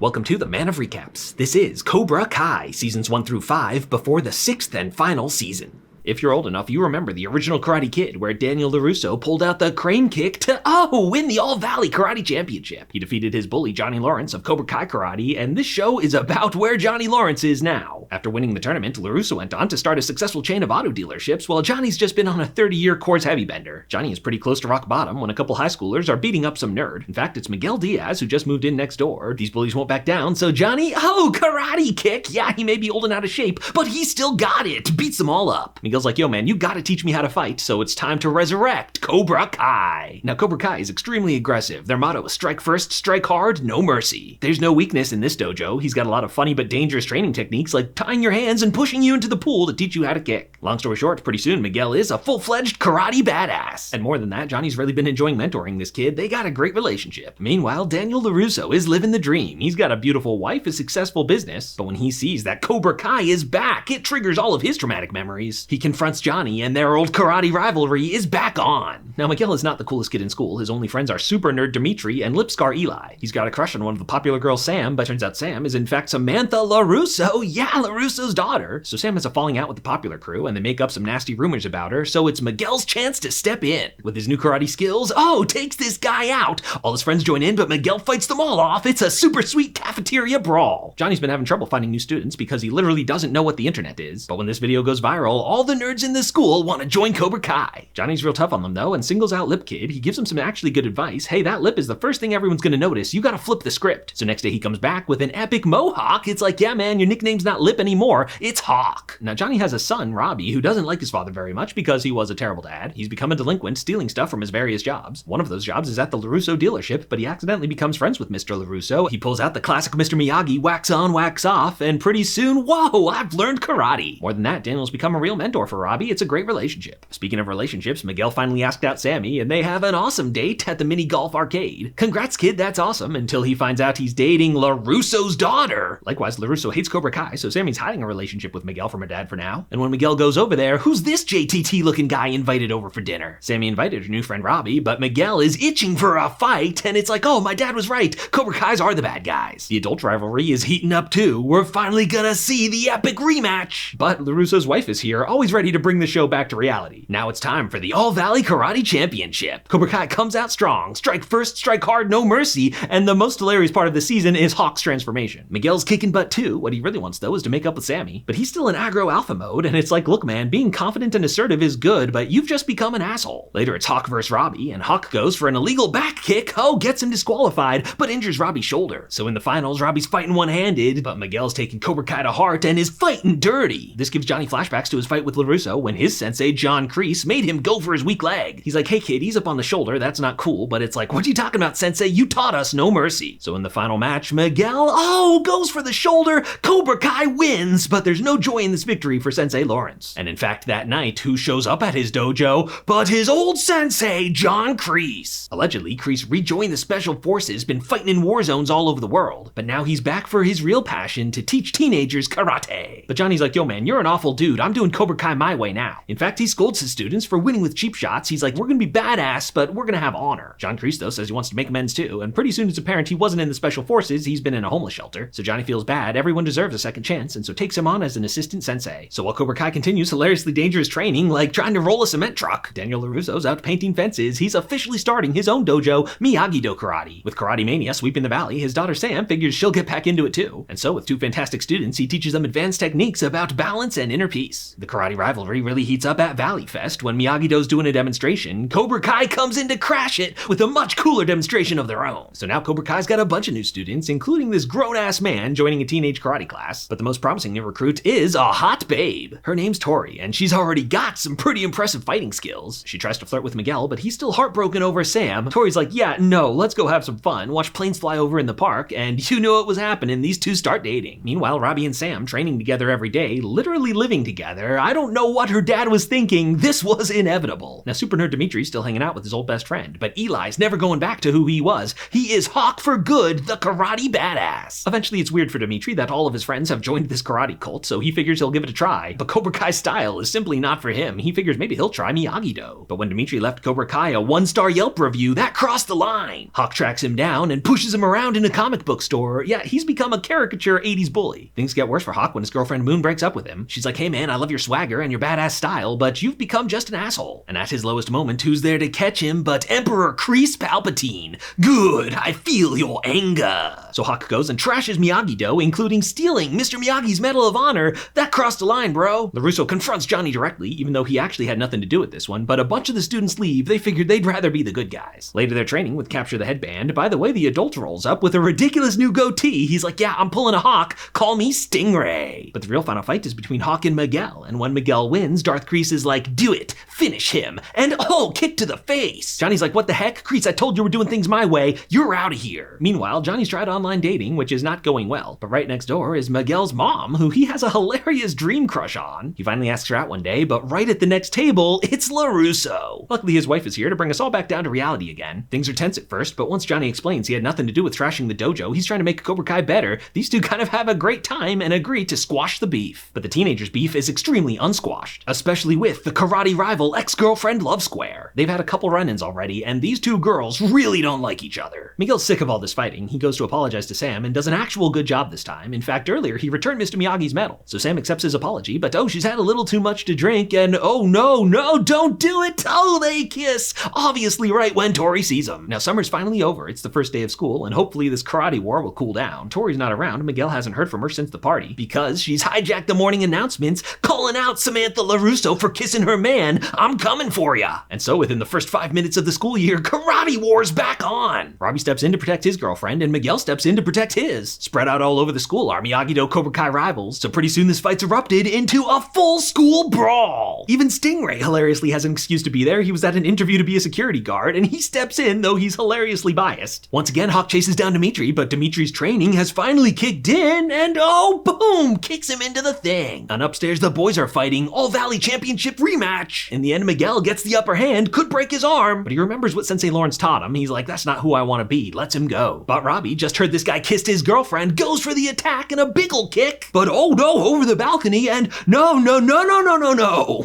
Welcome to the Man of Recaps. This is Cobra Kai, seasons 1 through 5, before the 6th and final season. If you're old enough, you remember the original Karate Kid, where Daniel LaRusso pulled out the crane kick to, win the All-Valley Karate Championship. He defeated his bully Johnny Lawrence of Cobra Kai Karate, and this show is about where Johnny Lawrence is now. After winning the tournament, LaRusso went on to start a successful chain of auto dealerships, while Johnny's just been on a 30-year course heavy bender. Johnny is pretty close to rock bottom when a couple high schoolers are beating up some nerd. In fact, it's Miguel Diaz who just moved in next door. These bullies won't back down, so Johnny, karate kick! Yeah, he may be old and out of shape, but he still got it! Beats them all up. Miguel's like, yo man, you gotta teach me how to fight, so it's time to resurrect Cobra Kai. Now, Cobra Kai is extremely aggressive. Their motto is strike first, strike hard, no mercy. There's no weakness in this dojo. He's got a lot of funny but dangerous training techniques like tying your hands and pushing you into the pool to teach you how to kick. Long story short, pretty soon Miguel is a full-fledged karate badass. And more than that, Johnny's really been enjoying mentoring this kid. They got a great relationship. Meanwhile, Daniel LaRusso is living the dream. He's got a beautiful wife, a successful business, but when he sees that Cobra Kai is back, it triggers all of his traumatic memories. He confronts Johnny, and their old karate rivalry is back on. Now, Miguel is not the coolest kid in school. His only friends are super nerd Dimitri and lip-scar Eli. He's got a crush on one of the popular girls, Sam, but turns out Sam is in fact Samantha LaRusso, LaRusso's daughter. So Sam has a falling out with the popular crew, and they make up some nasty rumors about her, so it's Miguel's chance to step in. With his new karate skills, takes this guy out. All his friends join in, but Miguel fights them all off. It's a super sweet cafeteria brawl. Johnny's been having trouble finding new students because he literally doesn't know what the internet is, but when this video goes viral, all the nerds in the school want to join Cobra Kai. Johnny's real tough on them though and singles out Lip Kid. He gives him some actually good advice. Hey, that lip is the first thing everyone's gonna notice. You gotta flip the script. So next day he comes back with an epic mohawk. It's like, yeah man, your nickname's not Lip anymore, it's Hawk. Now Johnny has a son, Robbie, who doesn't like his father very much because he was a terrible dad. He's become a delinquent, stealing stuff from his various jobs. One of those jobs is at the LaRusso dealership, but he accidentally becomes friends with Mr. LaRusso. He pulls out the classic Mr. Miyagi, wax on, wax off, and pretty soon, whoa, I've learned karate. More than that, Daniel's become a real mentor for Robbie. It's a great relationship. Speaking of relationships, Miguel finally asked out Sammy, and they have an awesome date at the mini golf arcade. Congrats kid, that's awesome, until he finds out he's dating LaRusso's daughter. Likewise, LaRusso hates Cobra Kai, so Sammy's hiding a relationship with Miguel from her dad for now. And when Miguel goes over there, who's this JTT looking guy invited over for dinner? Sammy invited her new friend Robbie, but Miguel is itching for a fight, and it's like, oh, my dad was right. Cobra Kais are the bad guys. The adult rivalry is heating up too. We're finally gonna see the epic rematch. But LaRusso's wife is here, always ready to bring the show back to reality. Now it's time for the All-Valley Karate Championship. Cobra Kai comes out strong. Strike first, strike hard, no mercy. And the most hilarious part of the season is Hawk's transformation. Miguel's kicking butt too. What he really wants though is to make up with Sammy. But he's still in aggro alpha mode, and it's like, look man, being confident and assertive is good, but you've just become an asshole. Later it's Hawk versus Robbie, and Hawk goes for an illegal back kick. Gets him disqualified, but injures Robbie's shoulder. So in the finals, Robbie's fighting one-handed, but Miguel's taking Cobra Kai to heart and is fighting dirty. This gives Johnny flashbacks to his fight with LaRusso when his sensei, John Kreese, made him go for his weak leg. He's like, hey kid, he's up on the shoulder, that's not cool, but it's like, what are you talking about, sensei? You taught us no mercy. So in the final match, Miguel, goes for the shoulder, Cobra Kai wins, but there's no joy in this victory for Sensei Lawrence. And in fact, that night, who shows up at his dojo but his old sensei, John Kreese. Allegedly, Kreese rejoined the Special Forces, been fighting in war zones all over the world, but now he's back for his real passion to teach teenagers karate. But Johnny's like, yo man, you're an awful dude, I'm doing Cobra Kai my way now. In fact, he scolds his students for winning with cheap shots. He's like, we're gonna be badass, but we're gonna have honor. John Kreese though says he wants to make amends too, and pretty soon it's apparent he wasn't in the Special Forces, he's been in a homeless shelter. So Johnny feels bad, everyone deserves a second chance, and so takes him on as an assistant sensei. So while Cobra Kai continues hilariously dangerous training, like trying to roll a cement truck, Daniel LaRusso's out painting fences. He's officially starting his own dojo, Miyagi-Do Karate. With Karate Mania sweeping the valley, his daughter Sam figures she'll get back into it too. And so with two fantastic students, he teaches them advanced techniques about balance and inner peace. The karate rivalry really heats up at Valley Fest when Miyagi-Do's doing a demonstration. Cobra Kai comes in to crash it with a much cooler demonstration of their own. So now Cobra Kai's got a bunch of new students, including this grown-ass man joining a teenage karate class. But the most promising new recruit is a hot babe. Her name's Tori, and she's already got some pretty impressive fighting skills. She tries to flirt with Miguel, but he's still heartbroken over Sam. Tori's like, yeah, no, let's go have some fun, watch planes fly over in the park, and you know what was happening, these two start dating. Meanwhile, Robbie and Sam, training together every day, literally living together. I don't don't know what her dad was thinking. This was inevitable. Now, Super Nerd Dimitri's still hanging out with his old best friend, but Eli's never going back to who he was. He is Hawk for good, the karate badass. Eventually, it's weird for Dimitri that all of his friends have joined this karate cult, so he figures he'll give it a try. But Cobra Kai style is simply not for him. He figures maybe he'll try Miyagi-Do. But when Dimitri left Cobra Kai a 1-star Yelp review, that crossed the line. Hawk tracks him down and pushes him around in a comic book store. Yeah, he's become a caricature 80s bully. Things get worse for Hawk when his girlfriend Moon breaks up with him. She's like, hey man, I love your swagger and your badass style, but you've become just an asshole. And at his lowest moment, who's there to catch him but Emperor Kreese Palpatine? Good, I feel your anger. So Hawk goes and trashes Miyagi-Do, including stealing Mr. Miyagi's Medal of Honor. That crossed the line, bro. LaRusso confronts Johnny directly, even though he actually had nothing to do with this one, but a bunch of the students leave. They figured they'd rather be the good guys. Later they're training with Capture the Headband. By the way, the adult rolls up with a ridiculous new goatee. He's like, yeah, I'm pulling a Hawk. Call me Stingray. But the real final fight is between Hawk and Miguel, and when Miguel wins, Darth Kreese is like, do it, finish him, and oh, kick to the face. Johnny's like, what the heck? Kreese, I told you we're doing things my way. You're out of here. Meanwhile, Johnny's tried online dating, which is not going well, but right next door is Miguel's mom, who he has a hilarious dream crush on. He finally asks her out one day, but right at the next table, it's LaRusso. Luckily, his wife is here to bring us all back down to reality again. Things are tense at first, but once Johnny explains he had nothing to do with trashing the dojo, he's trying to make Cobra Kai better, these two kind of have a great time and agree to squash the beef. But the teenagers' beef is extremely unsquashed, especially with the karate rival ex-girlfriend love square. They've had a couple run-ins already, and these two girls really don't like each other. Miguel's sick of all this fighting. He goes to apologize to Sam and does an actual good job this time. In fact, earlier he returned Mr. Miyagi's medal. So Sam accepts his apology, but oh, she's had a little too much to drink, and oh no, don't do it! Oh, they kiss! Obviously right when Tori sees him. Now summer's finally over. It's the first day of school, and hopefully this karate war will cool down. Tori's not around. Miguel hasn't heard from her since the party, because she's hijacked the morning announcements, calling out Samantha LaRusso for kissing her man. I'm coming for ya! And so within the first 5 minutes of the school year, karate war's back on! Robbie steps in to protect his girlfriend, and Miguel steps in to protect his. Spread out all over the school are Miyagi-Do Cobra Kai rivals, so pretty soon this fight's erupted into a full school brawl! Even Stingray hilariously has an excuse to be there. He was at an interview to be a security guard, and he steps in, though he's hilariously biased. Once again, Hawk chases down Dimitri, but Dimitri's training has finally kicked in, and oh, boom! Kicks him into the thing. And upstairs, the boys are fighting. All Valley Championship rematch! In the end, Miguel gets the upper hand, could break his arm, but he remembers what Sensei Lawrence taught him. He's like, that's not who I want to be. Lets him go. But Robbie just heard this guy kissed his girlfriend, goes for the attack and a big ol' kick. But oh no, over the balcony, and no.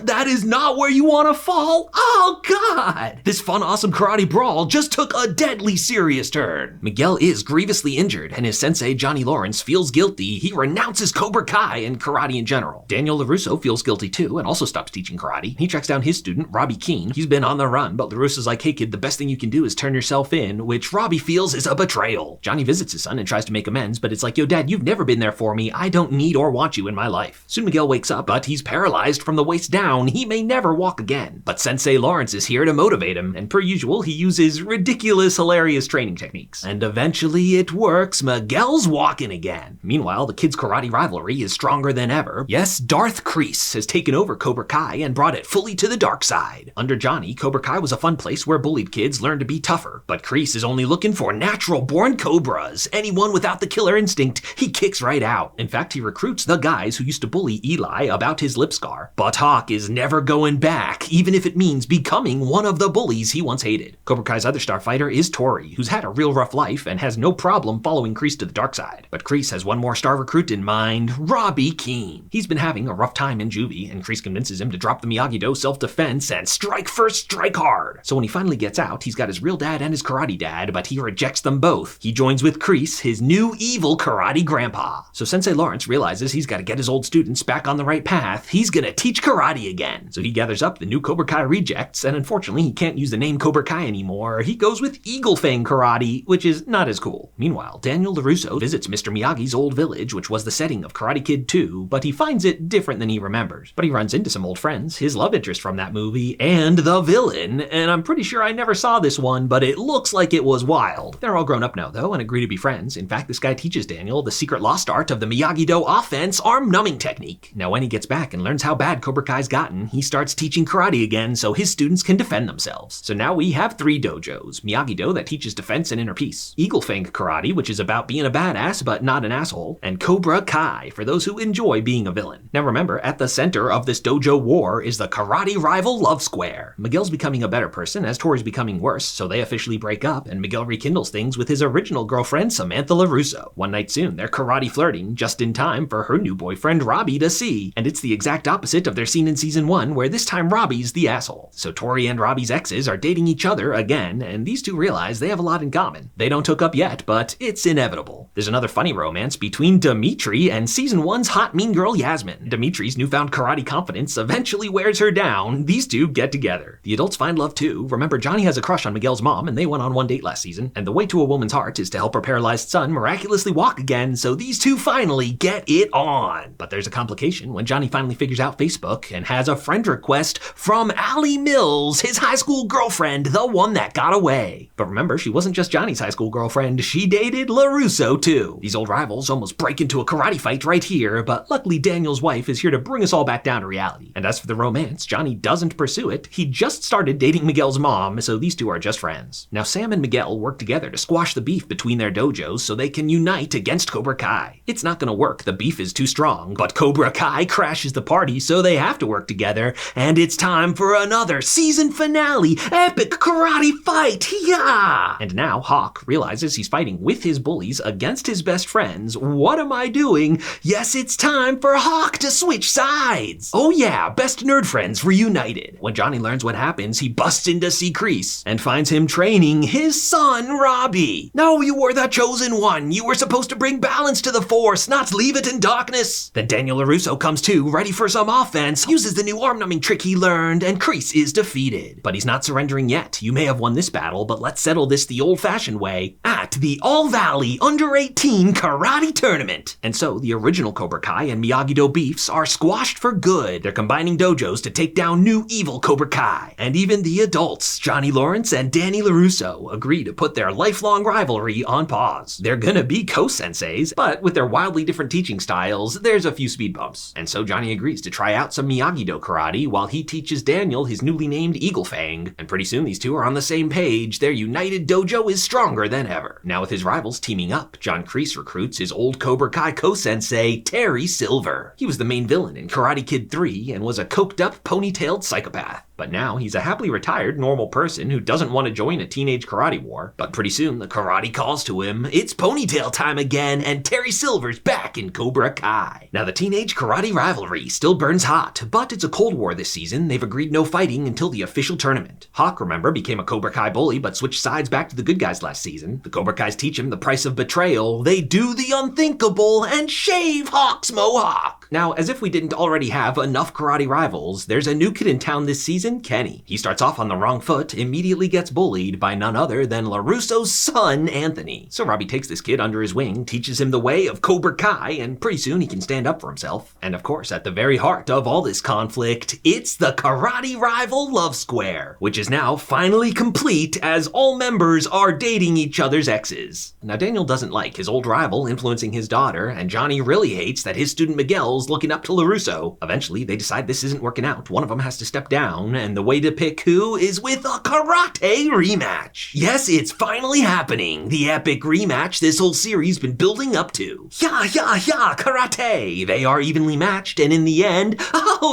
That is not where you want to fall. Oh God! This fun, awesome karate brawl just took a deadly serious turn. Miguel is grievously injured, and his sensei, Johnny Lawrence, feels guilty. He renounces Cobra Kai and karate in general. Daniel LaRusso feels guilty too, and also stops teaching karate. He tracks down his student, Robbie Keene. He's been on the run, but LaRusso's like, hey kid, the best thing you can do is turn yourself in, which Robbie feels is a betrayal. Johnny visits his son and tries to make amends, but it's like, yo dad, you've never been there for me. I don't need or want you in my life. Soon Miguel wakes up, but he's paralyzed from the waist down. He may never walk again. But Sensei Lawrence is here to motivate him, and per usual, he uses ridiculous, hilarious training techniques. And eventually it works. Miguel's walking again. Meanwhile, the kids' karate rivalry is stronger than ever. Yes, Darth Kreese has taken over Cobra Kai and brought it fully to the dark side. Under Johnny, Cobra Kai was a fun place where bullied kids learned to be tougher. But Kreese is only looking for natural-born cobras. Anyone without the killer instinct, he kicks right out. In fact, he recruits the guys who used to bully Eli about his lip scar. But Hawk is never going back, even if it means becoming one of the bullies he once hated. Cobra Kai's other star fighter is Tori, who's had a real rough life and has no problem following Kreese to the dark side. But Kreese has one more star recruit in mind, Robbie Keene. He's been having a rough time in juvie, and Kreese convinces him to drop the Miyagi-Do self-defense and strike first, strike hard. So when he finally gets out, he's got his real dad and his karate dad, but he rejects them both. He joins with Kreese, his new evil karate grandpa. So Sensei Lawrence realizes he's got to get his old students back on the right path. He's gonna teach karate again. So he gathers up the new Cobra Kai rejects, and unfortunately he can't use the name Cobra Kai anymore. He goes with Eagle Fang Karate, which is not as cool. Meanwhile, Daniel LaRusso visits Mr. Miyagi's old village, which was the setting of Karate Kid 2, but he finds it different than he remembers. But he runs into some old friends, his love interest from that movie, and the villain, and I'm pretty sure I never saw this one, but it looks like it was wild. They're all grown up now though, and agree to be friends. In fact, this guy teaches Daniel the secret lost art of the Miyagi-Do offense arm numbing technique. Now when he gets back and learns how bad Cobra Kai's gotten, he starts teaching karate again so his students can defend themselves. So now we have 3 dojos. Miyagi-Do that teaches defense and inner peace, Eagle Fang Karate, which is about being a badass but not an asshole, and Cobra Kai for those who enjoy being a villain. Now remember, at the center center of this dojo war is the karate rival love square. Miguel's becoming a better person as Tori's becoming worse, so they officially break up and Miguel rekindles things with his original girlfriend Samantha LaRusso. One night soon, they're karate flirting just in time for her new boyfriend Robbie to see, and it's the exact opposite of their scene in season 1 where this time Robbie's the asshole. So Tori and Robbie's exes are dating each other again, and these two realize they have a lot in common. They don't hook up yet, but it's inevitable. There's another funny romance between Dimitri and season 1's hot mean girl Yasmin. Dimitri's newfound karate confidence eventually wears her down. These two get together. The adults find love too. Remember, Johnny has a crush on Miguel's mom and they went on one date last season, and the way to a woman's heart is to help her paralyzed son miraculously walk again, so these two finally get it on. But there's a complication when Johnny finally figures out Facebook and has a friend request from Allie Mills, his high school girlfriend, the one that got away. But remember, she wasn't just Johnny's high school girlfriend, she dated LaRusso too. These old rivals almost break into a karate fight right here, but luckily Daniel's wife is here to bring us all back down to reality. And as for the romance, Johnny doesn't pursue it. He just started dating Miguel's mom, so these two are just friends. Now Sam and Miguel work together to squash the beef between their dojos so they can unite against Cobra Kai. It's not gonna work, the beef is too strong, but Cobra Kai crashes the party, so they have to work together, and it's time for another season finale, epic karate fight, yeah! And now Hawk realizes he's fighting with his bullies against his best friends. What am I doing? Yes, it's time for Hawk to switch sides! Oh yeah, best nerd friends reunited. When Johnny learns what happens, he busts into see Kreese and finds him training his son, Robbie. No, you were the chosen one. You were supposed to bring balance to the force, not leave it in darkness. Then Daniel LaRusso comes too, ready for some offense, uses the new arm-numbing trick he learned, and Kreese is defeated. But he's not surrendering yet. You may have won this battle, but let's settle this the old-fashioned way at the All-Valley Under-18 Karate Tournament. And so the original Cobra Kai and Miyagi-Do beefs are squashed for good. They're combining dojos to take down new evil Cobra Kai. And even the adults, Johnny Lawrence and Danny LaRusso, agree to put their lifelong rivalry on pause. They're gonna be co-senseis, but with their wildly different teaching styles, there's a few speed bumps. And so Johnny agrees to try out some Miyagi-Do karate while he teaches Daniel his newly named Eagle Fang. And pretty soon these two are on the same page. Their united dojo is stronger than ever. Now with his rivals teaming up, John Kreese recruits his old Cobra Kai co-sensei, Terry Silver. He was the main villain in Karate Kid 3 and was a coked-up, ponytailed psychopath. But now he's a happily retired, normal person who doesn't want to join a teenage karate war. But pretty soon, the karate calls to him. It's ponytail time again, and Terry Silver's back in Cobra Kai. Now, the teenage karate rivalry still burns hot, but it's a cold war this season. They've agreed no fighting until the official tournament. Hawk, remember, became a Cobra Kai bully, but switched sides back to the good guys last season. The Cobra Kais teach him the price of betrayal. They do the unthinkable and shave Hawk's mohawk. Now, as if we didn't already have enough karate rivals, there's a new kid in town this season, Kenny. He starts off on the wrong foot, immediately gets bullied by none other than LaRusso's son, Anthony. So Robbie takes this kid under his wing, teaches him the way of Cobra Kai, and pretty soon he can stand up for himself. And of course, at the very heart of all this conflict, it's the karate rival love square, which is now finally complete as all members are dating each other's exes. Now, Daniel doesn't like his old rival influencing his daughter, and Johnny really hates that his student Miguel's looking up to LaRusso. Eventually, they decide this isn't working out. One of them has to step down, and the way to pick who is with a karate rematch. Yes, it's finally happening. The epic rematch this whole series been building up to. Yeah, karate! They are evenly matched, and in the end,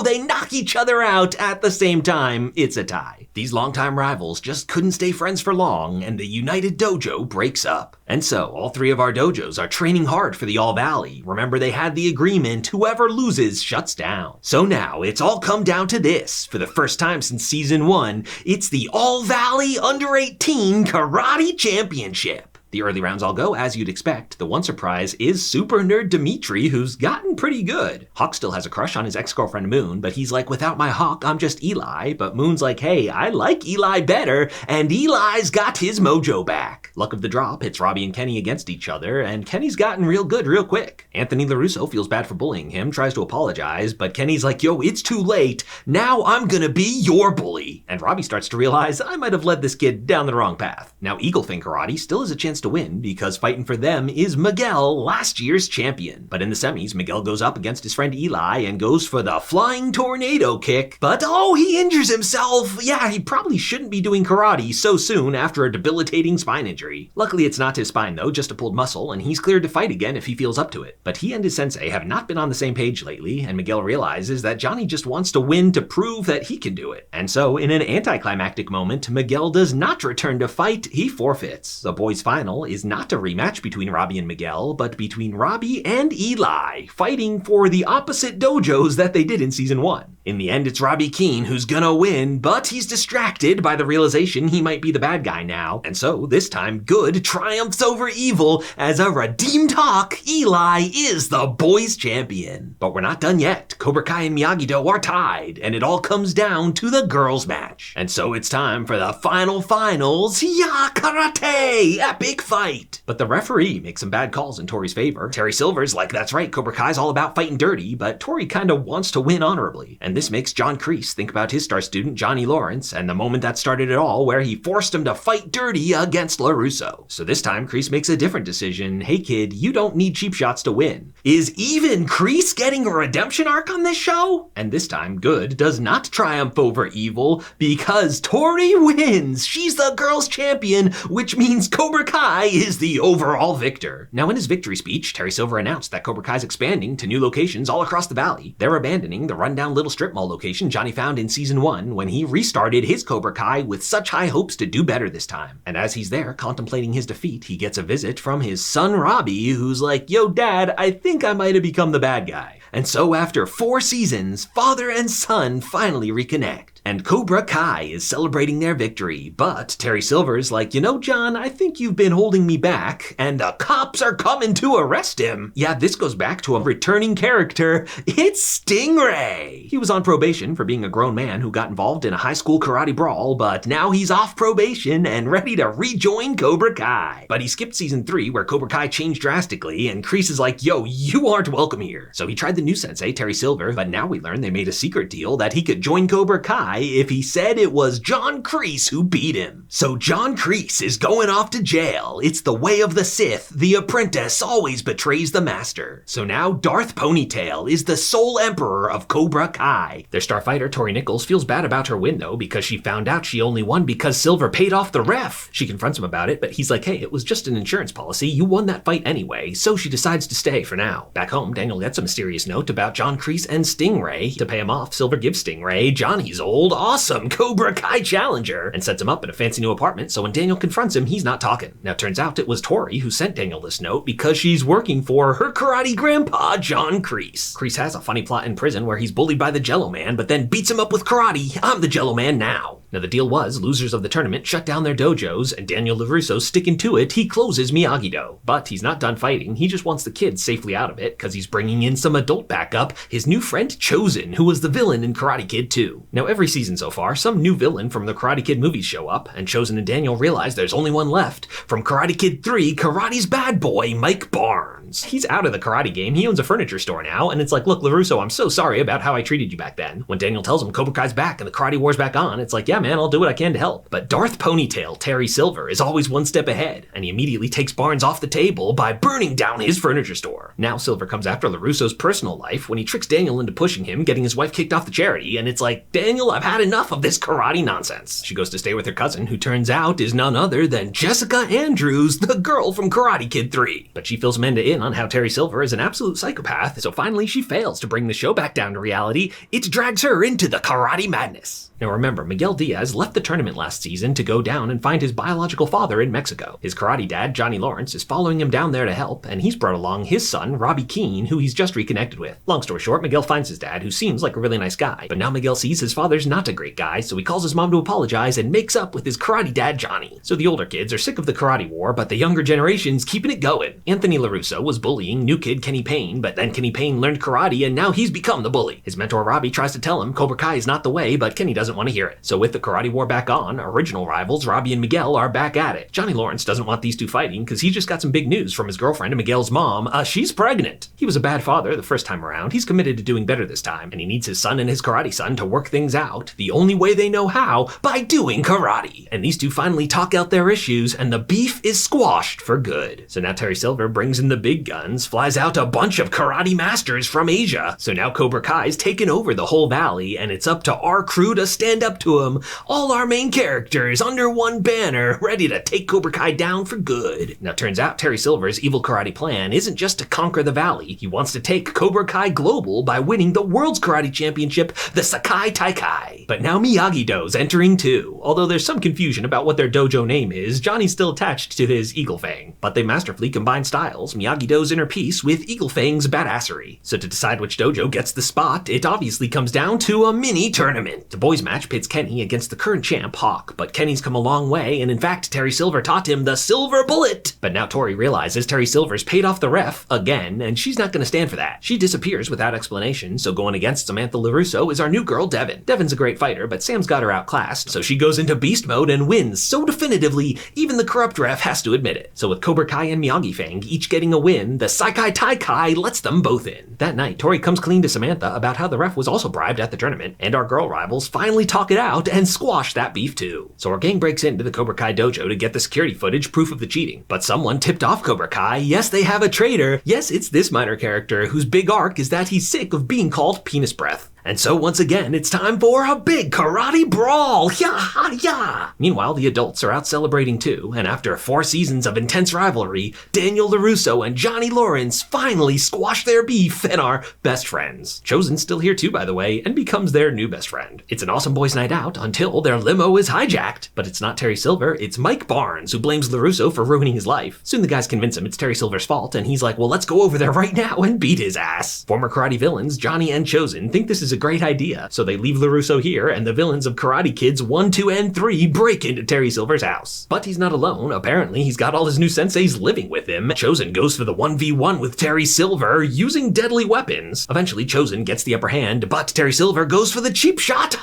they knock each other out at the same time. It's a tie. These longtime rivals just couldn't stay friends for long, and the United Dojo breaks up. And so, all three of our dojos are training hard for the All Valley. Remember, they had the agreement, whoever loses shuts down. So now, it's all come down to this. For the first time since season 1, it's the All Valley Under-18 Karate Championship. The early rounds all go as you'd expect. The one surprise is super nerd Dimitri, who's gotten pretty good. Hawk still has a crush on his ex-girlfriend Moon, but he's like, without my Hawk, I'm just Eli. But Moon's like, hey, I like Eli better, and Eli's got his mojo back. Luck of the draw pits Robbie and Kenny against each other, and Kenny's gotten real good real quick. Anthony LaRusso feels bad for bullying him, tries to apologize, but Kenny's like, yo, it's too late. Now I'm gonna be your bully. And Robbie starts to realize, I might have led this kid down the wrong path. Now Eagle Fang Karate still has a chance to win because fighting for them is Miguel, last year's champion. But in the semis, Miguel goes up against his friend Eli and goes for the flying tornado kick. But he injures himself. Yeah, he probably shouldn't be doing karate so soon after a debilitating spine injury. victory. Luckily it's not his spine though, just a pulled muscle, and he's cleared to fight again if he feels up to it. But he and his sensei have not been on the same page lately, and Miguel realizes that Johnny just wants to win to prove that he can do it. And so, in an anticlimactic moment, Miguel does not return to fight, he forfeits. The boys' final is not a rematch between Robbie and Miguel, but between Robbie and Eli, fighting for the opposite dojos that they did in season 1. In the end, it's Robbie Keane who's gonna win, but he's distracted by the realization he might be the bad guy now, and so this time good triumphs over evil as a redeemed hawk. Eli is the boys' champion. But we're not done yet. Cobra Kai and Miyagi-Do are tied, and it all comes down to the girls' match. And so it's time for the finals. Ya Karate! Epic fight! But the referee makes some bad calls in Tori's favor. Terry Silver's like, that's right, Cobra Kai's all about fighting dirty, but Tori kinda wants to win honorably. And this makes John Kreese think about his star student, Johnny Lawrence, and the moment that started it all, where he forced him to fight dirty against LaRusso. So this time, Kreese makes a different decision. Hey kid, you don't need cheap shots to win. Is even Kreese getting a redemption arc on this show? And this time, good does not triumph over evil because Tori wins. She's the girls' champion, which means Cobra Kai is the overall victor. Now in his victory speech, Terry Silver announced that Cobra Kai's expanding to new locations all across the valley. They're abandoning the rundown little strip mall location Johnny found in season 1 when he restarted his Cobra Kai with such high hopes to do better this time. And as he's there contemplating his defeat, he gets a visit from his son Robbie, who's like, yo dad, I think I might have become the bad guy. And so after 4 seasons, father and son finally reconnect. And Cobra Kai is celebrating their victory, but Terry Silver's like, you know, John, I think you've been holding me back, and the cops are coming to arrest him. Yeah, this goes back to a returning character. It's Stingray. He was on probation for being a grown man who got involved in a high school karate brawl, but now he's off probation and ready to rejoin Cobra Kai. But he skipped season 3 where Cobra Kai changed drastically, and Kreese is like, yo, you aren't welcome here. So he tried the new sensei, Terry Silver, but now we learn they made a secret deal that he could join Cobra Kai if he said it was John Kreese who beat him. So John Kreese is going off to jail. It's the way of the Sith. The apprentice always betrays the master. So now Darth Ponytail is the sole emperor of Cobra Kai. Their star fighter, Tori Nichols, feels bad about her win though because she found out she only won because Silver paid off the ref. She confronts him about it, but he's like, hey, it was just an insurance policy. You won that fight anyway. So she decides to stay for now. Back home, Daniel gets a mysterious note about John Kreese and Stingray. To pay him off, Silver gives Stingray Johnny's old awesome Cobra Kai challenger and sets him up in a fancy new apartment, so when Daniel confronts him, he's not talking. Now, turns out it was Tori who sent Daniel this note because she's working for her karate grandpa, John Kreese. Kreese has a funny plot in prison where he's bullied by the Jello Man, but then beats him up with karate. I'm the Jello Man now. Now, the deal was losers of the tournament shut down their dojos, and Daniel LaRusso's sticking to it. He closes Miyagi-Do. But he's not done fighting. He just wants the kids safely out of it because he's bringing in some adult backup, his new friend Chosen, who was the villain in Karate Kid 2. Now, every season so far, some new villain from the Karate Kid movies show up, and Chosen and Daniel realize there's only one left. From Karate Kid 3, Karate's bad boy, Mike Barnes. He's out of the karate game. He owns a furniture store now, and it's like, look, LaRusso, I'm so sorry about how I treated you back then. When Daniel tells him Cobra Kai's back and the karate war's back on, it's like, yeah, man, I'll do what I can to help. But Darth Ponytail, Terry Silver, is always one step ahead, and he immediately takes Barnes off the table by burning down his furniture store. Now Silver comes after LaRusso's personal life when he tricks Daniel into pushing him, getting his wife kicked off the charity, and it's like, Daniel, I've had enough of this karate nonsense. She goes to stay with her cousin, who turns out is none other than Jessica Andrews, the girl from Karate Kid 3. But she fills Amanda in on how Terry Silver is an absolute psychopath, so finally she fails to bring the show back down to reality. It drags her into the karate madness. Now remember, Miguel Diaz left the tournament last season to go down and find his biological father in Mexico. His karate dad, Johnny Lawrence, is following him down there to help, and he's brought along his son, Robbie Keane, who he's just reconnected with. Long story short, Miguel finds his dad, who seems like a really nice guy, but now Miguel sees his father's not a great guy, so he calls his mom to apologize and makes up with his karate dad, Johnny. So the older kids are sick of the karate war, but the younger generation's keeping it going. Anthony LaRusso was bullying new kid Kenny Payne, but then Kenny Payne learned karate and now he's become the bully. His mentor Robbie tries to tell him Cobra Kai is not the way, but Kenny doesn't want to hear it. So with the karate war back on, original rivals Robbie and Miguel are back at it. Johnny Lawrence doesn't want these two fighting because he just got some big news from his girlfriend and Miguel's mom. She's pregnant. He was a bad father the first time around. He's committed to doing better this time, and he needs his son and his karate son to work things out the only way they know how, by doing karate. And these two finally talk out their issues, and the beef is squashed for good. So now Terry Silver brings in the big guns, flies out a bunch of karate masters from Asia. So now Cobra Kai's taken over the whole valley, and it's up to our crew to stand up to him all our main characters under one banner, ready to take Cobra Kai down for good. Now, turns out Terry Silver's evil karate plan isn't just to conquer the valley. He wants to take Cobra Kai global by winning the World's Karate Championship, the Sakai Taikai. But now Miyagi-Do's entering too. Although there's some confusion about what their dojo name is, Johnny's still attached to his Eagle Fang. But they masterfully combine styles, Miyagi-Do's inner peace with Eagle Fang's badassery. So to decide which dojo gets the spot, it obviously comes down to a mini tournament. The boys match pits Kenny against the current champ, Hawk, but Kenny's come a long way, and in fact, Terry Silver taught him the silver bullet. But now Tori realizes Terry Silver's paid off the ref again, and she's not gonna stand for that. She disappears without explanation, so going against Samantha LaRusso is our new girl, Devin. Devin's a great fighter, but Sam's got her outclassed, so she goes into beast mode and wins so definitively, even the corrupt ref has to admit it. So with Cobra Kai and Miyagi Fang each getting a win, the Sakai Taikai lets them both in. That night, Tori comes clean to Samantha about how the ref was also bribed at the tournament, and our girl rivals finally talk it out and squash that beef too. So our gang breaks into the Cobra Kai dojo to get the security footage, proof of the cheating. But someone tipped off Cobra Kai. Yes, they have a traitor. Yes, it's this minor character whose big arc is that he's sick of being called penis breath. And so once again, it's time for a big karate brawl! Yeah! Meanwhile, the adults are out celebrating too, and after 4 seasons of intense rivalry, Daniel LaRusso and Johnny Lawrence finally squash their beef and are best friends. Chosen's still here too, by the way, and becomes their new best friend. It's an awesome boys' night out until their limo is hijacked. But it's not Terry Silver, it's Mike Barnes who blames LaRusso for ruining his life. Soon the guys convince him it's Terry Silver's fault, and he's like, well, let's go over there right now and beat his ass. Former karate villains, Johnny and Chosen, think this is a great idea, so they leave LaRusso here, and the villains of Karate Kids 1, 2, and 3 break into Terry Silver's house. But he's not alone. Apparently, he's got all his new senseis living with him. Chosen goes for the 1v1 with Terry Silver, using deadly weapons. Eventually, Chosen gets the upper hand, but Terry Silver goes for the cheap shot.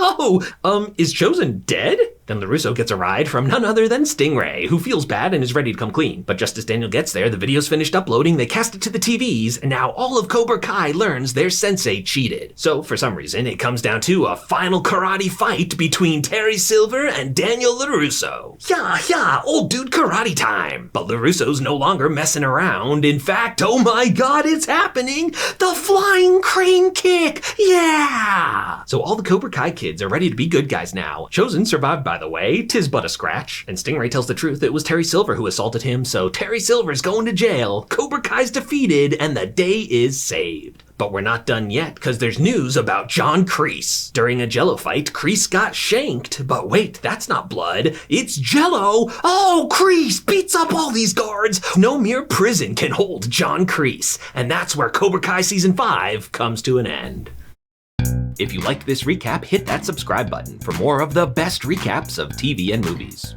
Is Chosen dead? Then LaRusso gets a ride from none other than Stingray, who feels bad and is ready to come clean. But just as Daniel gets there, the video's finished uploading, they cast it to the TVs, and now all of Cobra Kai learns their sensei cheated. So, for some reason, it comes down to a final karate fight between Terry Silver and Daniel LaRusso. Yeah, old dude karate time! But LaRusso's no longer messing around. In fact, oh my god, it's happening! The flying crane kick! Yeah! So all the Cobra Kai kids are ready to be good guys now. Chosen survived, by the way, 'tis but a scratch. And Stingray tells the truth, it was Terry Silver who assaulted him, so Terry Silver's going to jail, Cobra Kai's defeated, and the day is saved. But we're not done yet, because there's news about John Kreese. During a Jello fight, Kreese got shanked. But wait, that's not blood, it's Jello! Oh, Kreese beats up all these guards! No mere prison can hold John Kreese. And that's where Cobra Kai Season 5 comes to an end. If you liked this recap, hit that subscribe button for more of the best recaps of TV and movies.